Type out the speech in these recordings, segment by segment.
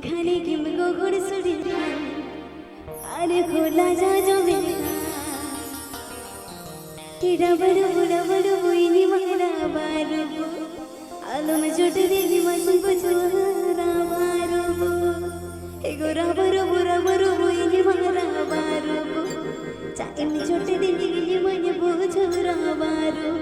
घने किम को गुड़ सुड़ी अरे खोला जा जो मेरा टीडा बड़ो हुई नी मगरा बारू आलू में छोटे देवी मसन को चोरा बारू एगो रबरो हुई नी मगरा बारू चाहे में छोटे देवी मन को चोरा बारू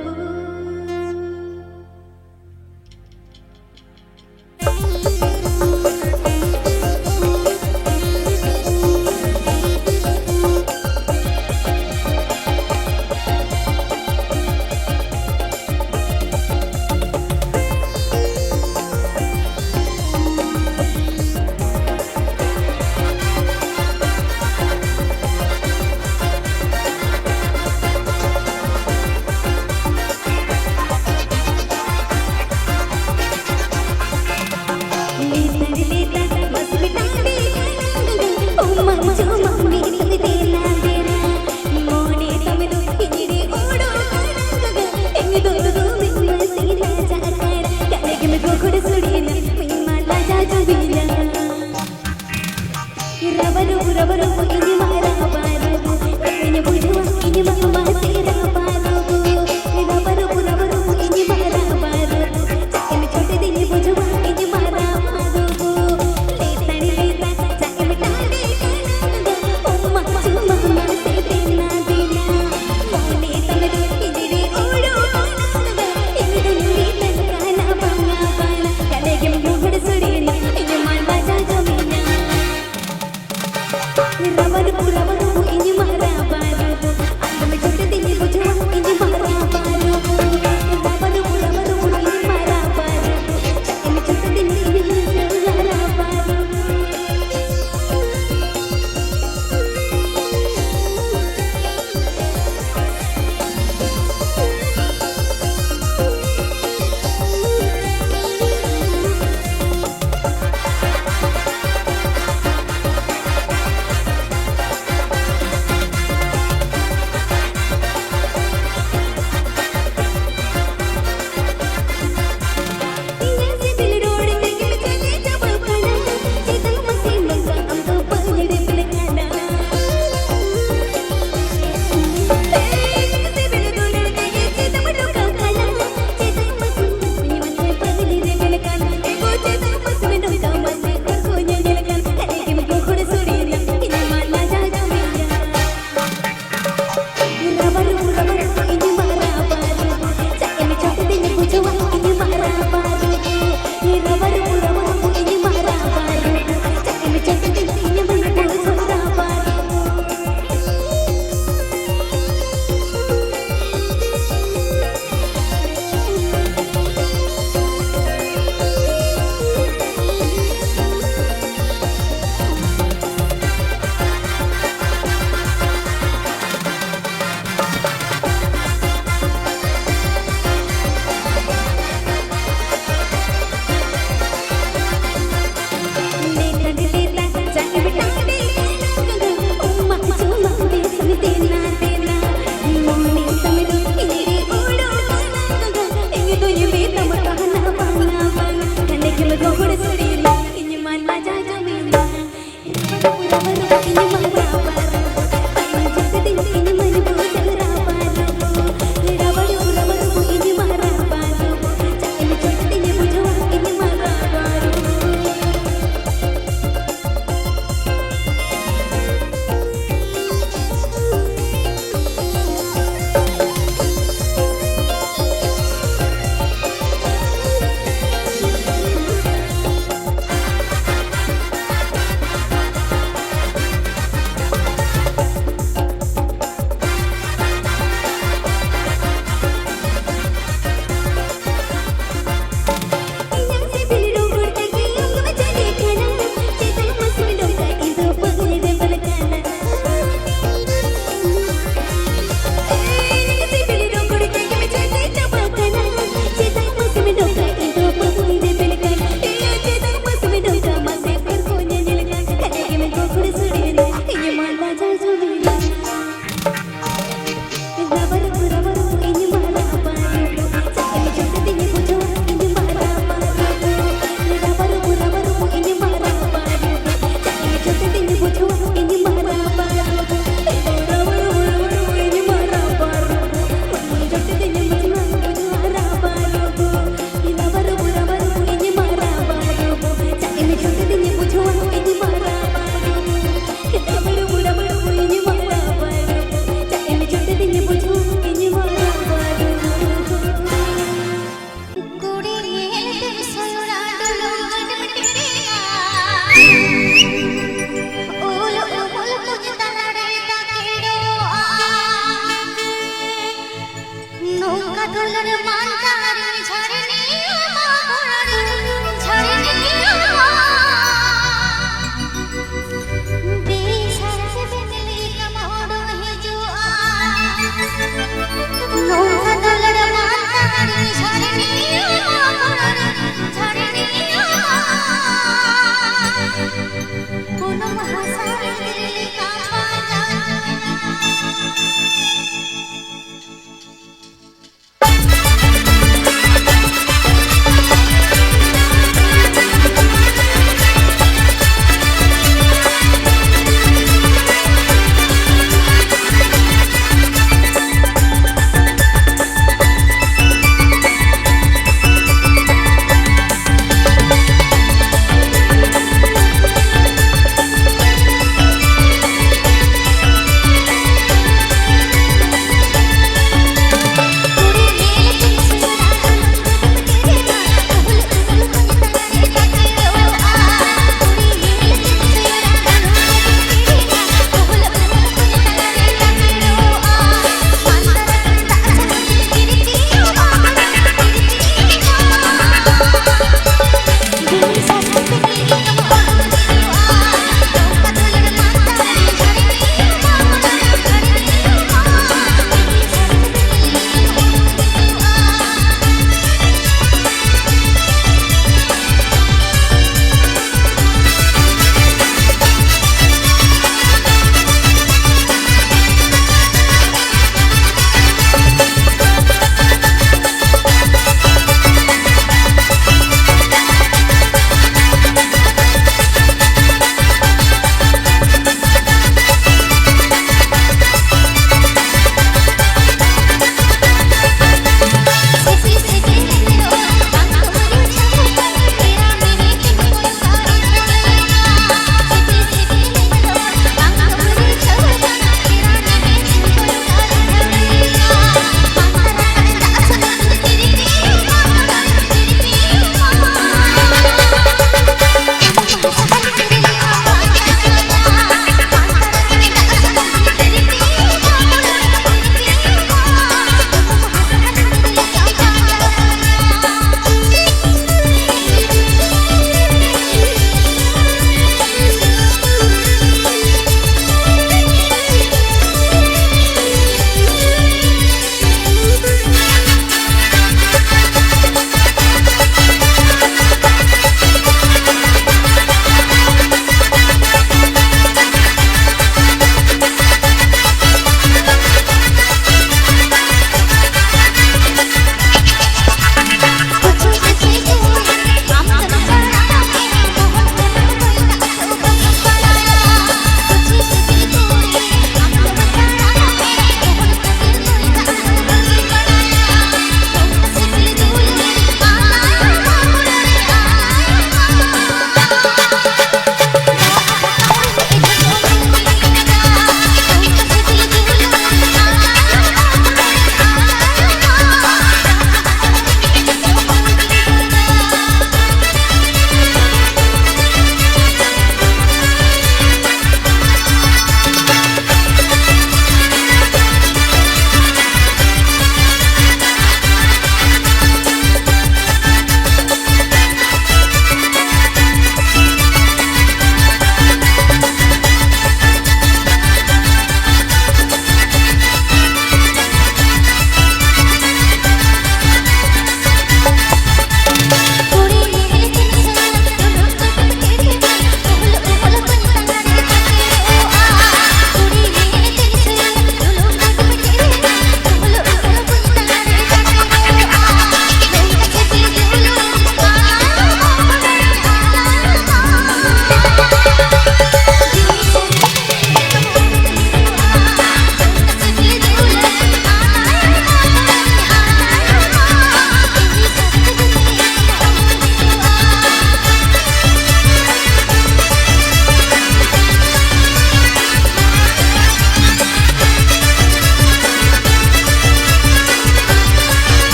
रबरो ini marah baru ini bujuh ini mama sirah baru रबरो ini marah baru ini छोटे दिन बुजुh ini marah baru लेता चाहे मिटाने ओम्मा चुम्मा से देना देना मोने तमरो ini ओड़ो ini दुनिया तनकाना बंगा बना कले के मुगड़ सुड़ीना ini मान बाजा जमीना रबरो ini marah baru अंत में छोटे दिन बुजुh ini marah baru रबरो ini marah baru ini छोटे दिन ini marah baru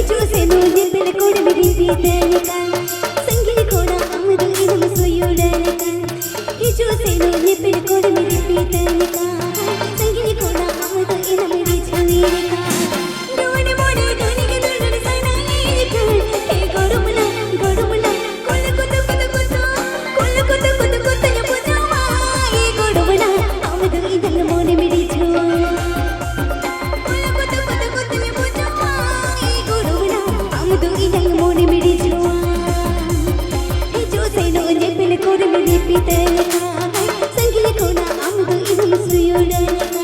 చూసే నోని పెళ్ళకోడి విరిపితేనిక సంగిలి కూడా అమ్మదు ఇనమ సోయుడనక ఈ చూసే నోని పెళ్ళకోడి విరిపితేనిక సంగిలి కూడా అమ్మదు ఇనమ రిచవీనిక రోని మోడి గనిగి దుడుడు సనాయిక ఏ గొడుముల గొడుముల కొలకుత కుత కుత కొలకుత కుత కుతయ పుజవా ఈ గొడుముల అమ్మదు ఇనమ మోని మిడిచువా అముదు ఇదల్ మోని మిడిచువా హే చూసేను నెపిల కోడి మిడిపితేనిక సంగిలి కోన అముదు ఇదల్ సుయుడనక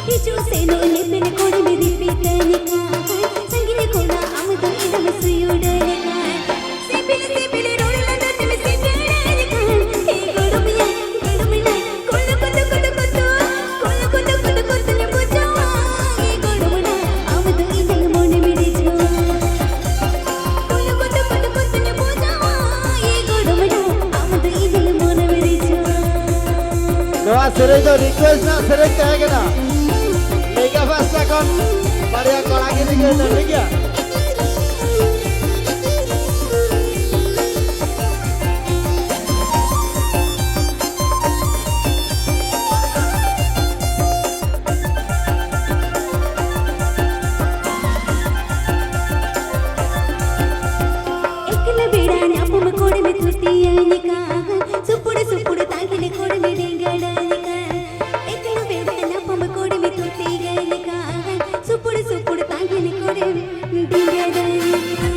హే చూసేను నెపిల కోడి మిడిపితేనిక సంగిలి కోన అముదు ఇదల్ సుయుడనక సిపిలి సిపిలి రోడల దతమి సిపిడనక హే గొడుమియ గొడుమిన కొల్ల కొత్త కొత్త కొత్త కొల్ల కొత్త కొత్త కొత్తని పుజవా హే గొడుమున అముదు ఇదల్ మోని మిడిచువా Doa sering tu request nak sering kaya kena. Mega fast kon pada kau lagi ni kita lagi ya. एकला बेड़ा न्यापम कोड़ी में तुतियानिका सुपुड़ सुपुड़ तागिले कोड़ी में डेंगड़ानिका एकला बेड़ा न्यापम कोड़ी में तुतियानिका सुपुड़ सुपुड़ तागिले कोड़ी में डेंगड़ानिका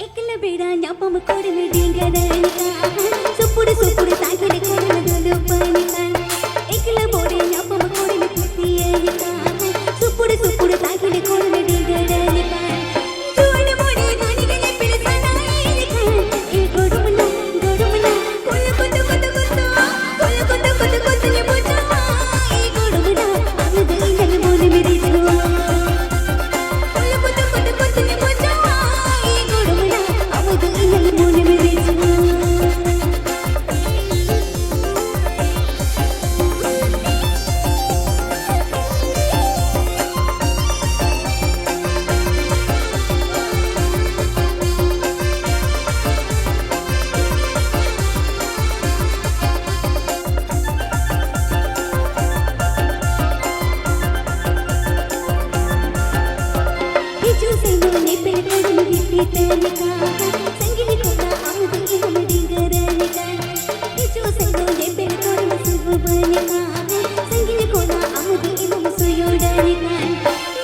एकला बेड़ा न्यापम कोड़ी में डेंगड़ानिका सुपुड़ सुपुड़ तागिले कोड़ी में दुलुपानिका एकला बोरे न्यापम कोड़ी में तुतियानिका सुपुड़ सुपुड़ तागिले कोड़ी में डेंगड़ानिका जोड़ मोड़े गानी गने पिल सनाइनिका ए गोडुमना गोडुमना कोल कोत कोत कोत कोल कोत कोत कोत ने बुझवा ए गोडुमना अमद इनल मोने मेरी जुवा कोल कोत कोत कोत ने बुझवा ए गोडुमना अमद इनल मोने मेरी जुवा ఈ చూసేను నీ పెళ్ళకోడి మిడిపితేనిక సంగిలి కూడా అముదు ఇనమ డింగరనిక ఈ చూసేను నీ పెళ్ళకోడి మిసుబనిక సంగిలి కూడా అముదు ఇనమ సుయుడనిక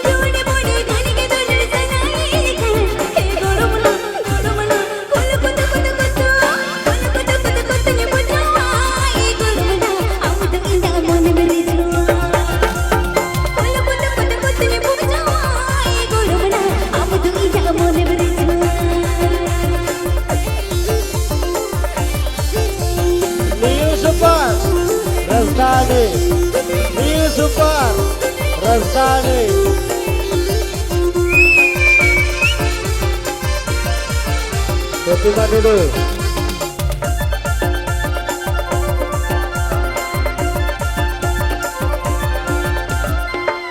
జోడి బోడి గనిగి దుడుడు సనాయిక హే గొడుముల గొడుముల కొల కొత కొత కొత కొల కొత కొత కొతని పుజవా ఈ గొడుముల అముదు ఇనమ మోని మిడిచువా కొల కొత కొత కొతని పుజవా ఈ గొడుముల అముదు ఇనమ మోని మిడిచువా New super Rastani. New super Rastani. Terima dulu.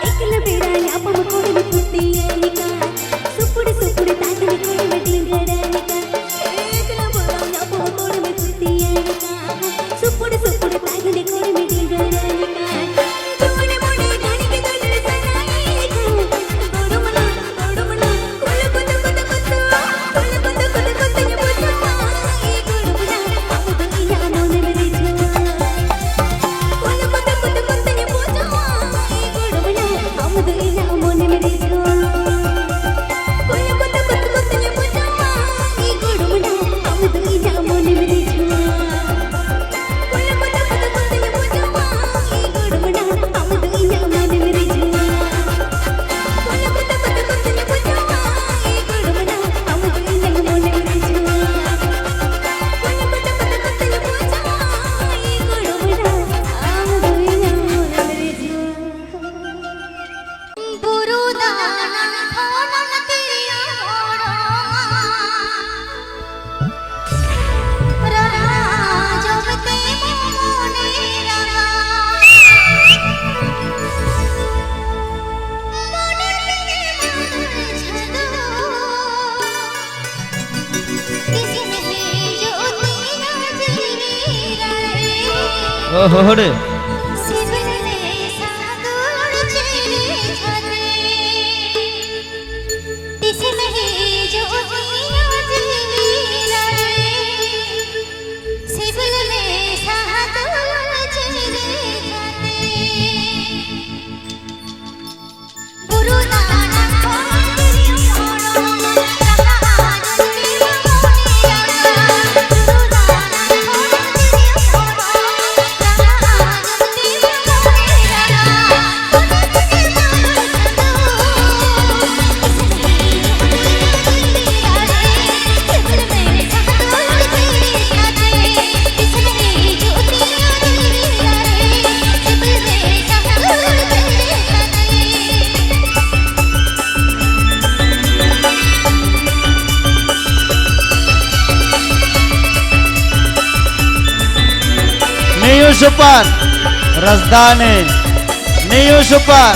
एकला बेड़ा न्यापम कोड़ी में तुतियानिका सुपुड़ सुपुड़ तागिले कोड़ी में डेंगड़ानिका एकला बेड़ा न्यापम कोड़ी में तुतियानिका सुपुड़ सुपुड़ तागिले कोड़ी में डेंगड़ानिका जोड़े मोड़े गानी के दुलड़ सनाइका गोडुमला गोडुमला कोल कोत कोत कोत कोल कोत कोत कोत ने बुझवा ए गोडुमला अमुदु इना मोने मेरी जुवा कोल कोत कोत कोत ने बुझवा ए गोडुमला अमुदु इना मोने मेरी जुवा कोल कोत कोत कोत ने बुझवा ए गोडुमला अमुदु इना मोने मेरी जुवा कोल कोत कोत कोत ने बुझवा ए गोडुमला अमुदु इना मोने मेरी जुवा कोल कोत कोत कोत ने बुझवा ए गोडुमला अमुदु इना मोने मेरी जुवा कोल कोत कोत कोत ने बुझवा ए गोडुमला अमुदु इना मोने मेरी जुवा गुरुदाना होना तेरिया मोड़ा रहा जब ते मोने रहा हो रे शिवले सादूर चेहरे छाते इसमें ही ज्योतियां जली रहे शिवले सादूर चेहरे छाते गुरु नानक खोड़ियों खोड़ो रहा जुटी मोनी रहा गुरु नानक खोड़ियों खोड़ो रहा जुटी मोनी रहा तुझे मालूम Niu Super Razdhani Niu Super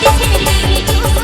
This is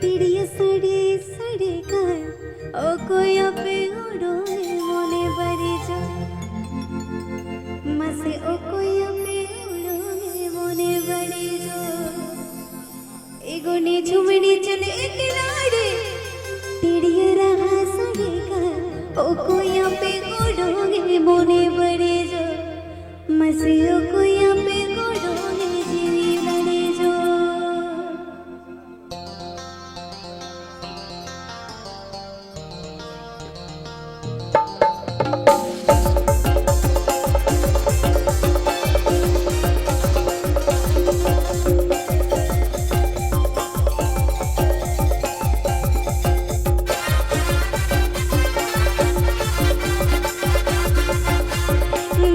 तिड़िया सड़े सड़े कर ओ कोया पे उड़ोगे मोने बड़े जो मसे ओ कोया पे उड़ोगे मोने बड़े जो एगोने झुमड़ी चले किनारे तिड़िया रहा सड़े कर ओ कोया पे उड़ोगे मोने बड़े जो मसे ओ कोया पे उड़ोगे जीवी बड़े जो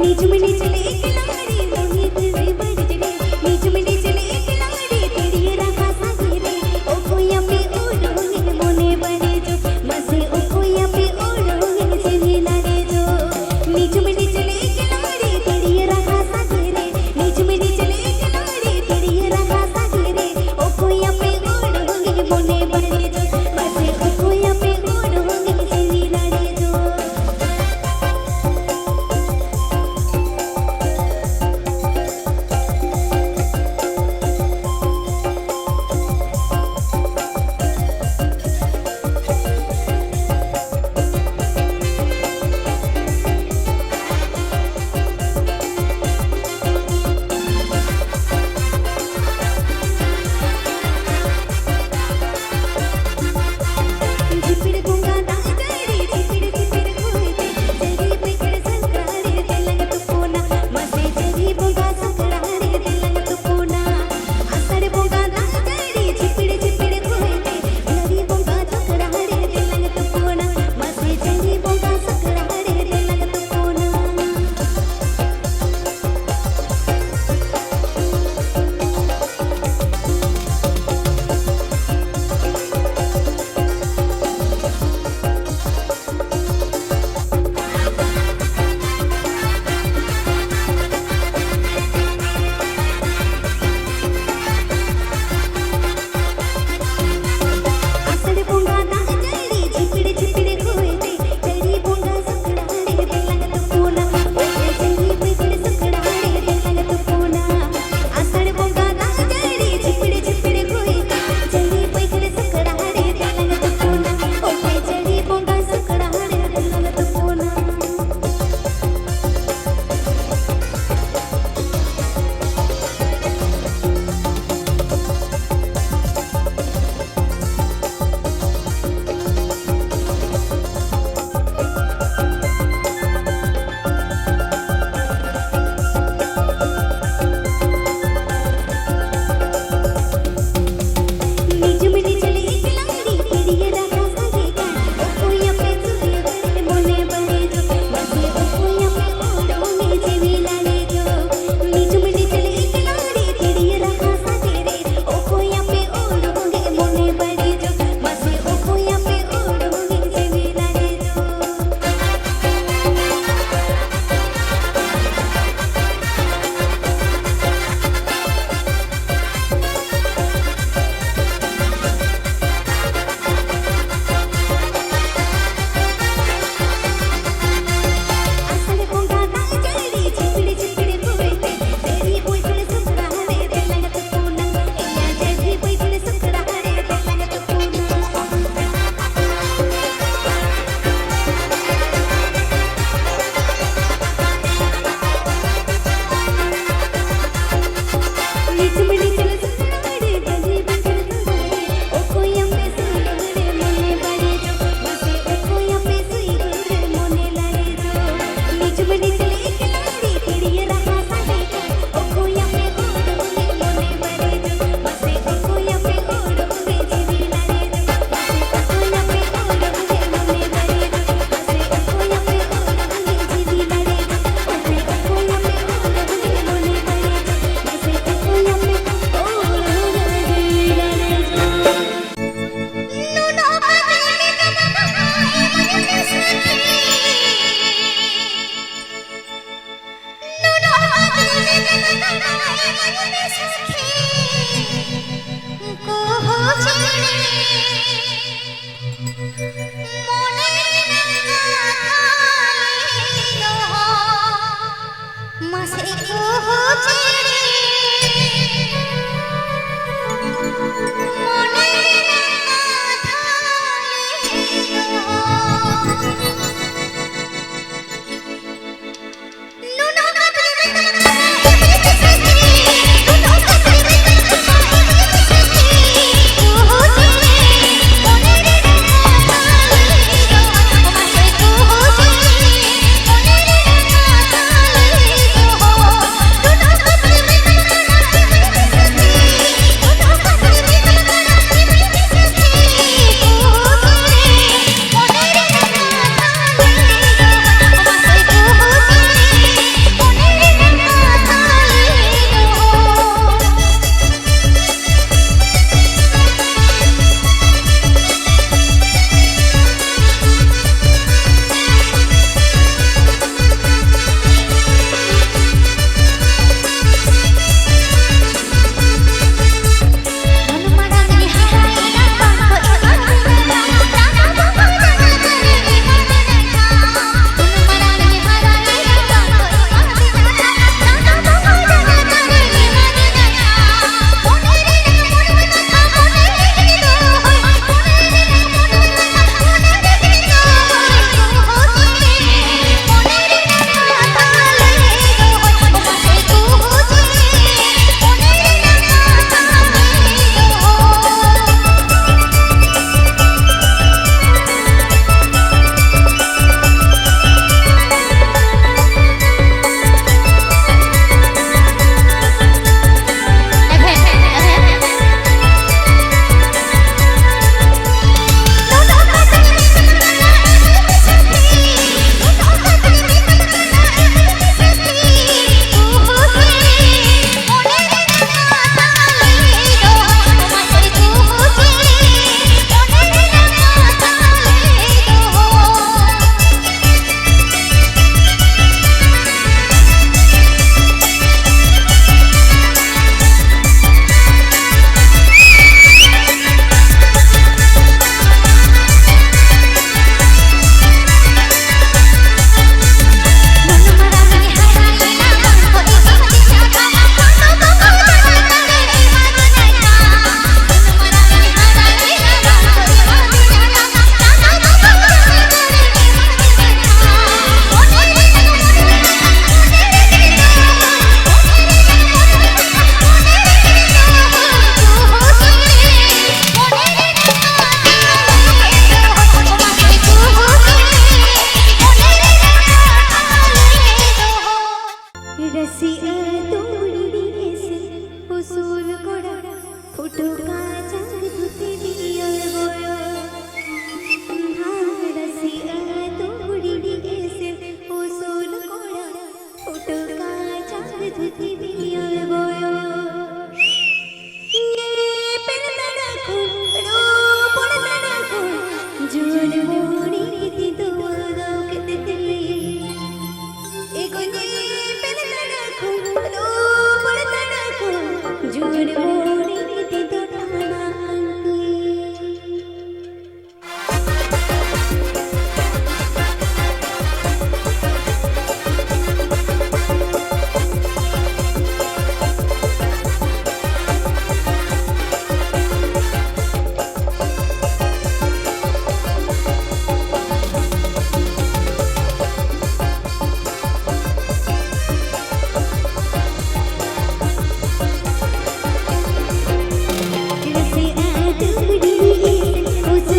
नीच में चले किनारे मोहे तेरे बड़जड़े नीच में चले किनारे तेरी राह सागरे ओ कोया पे उड़ोगे मोने बड़े जो मसे ओ कोया पे उड़ोगे जीवी लड़े जो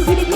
ঘুরে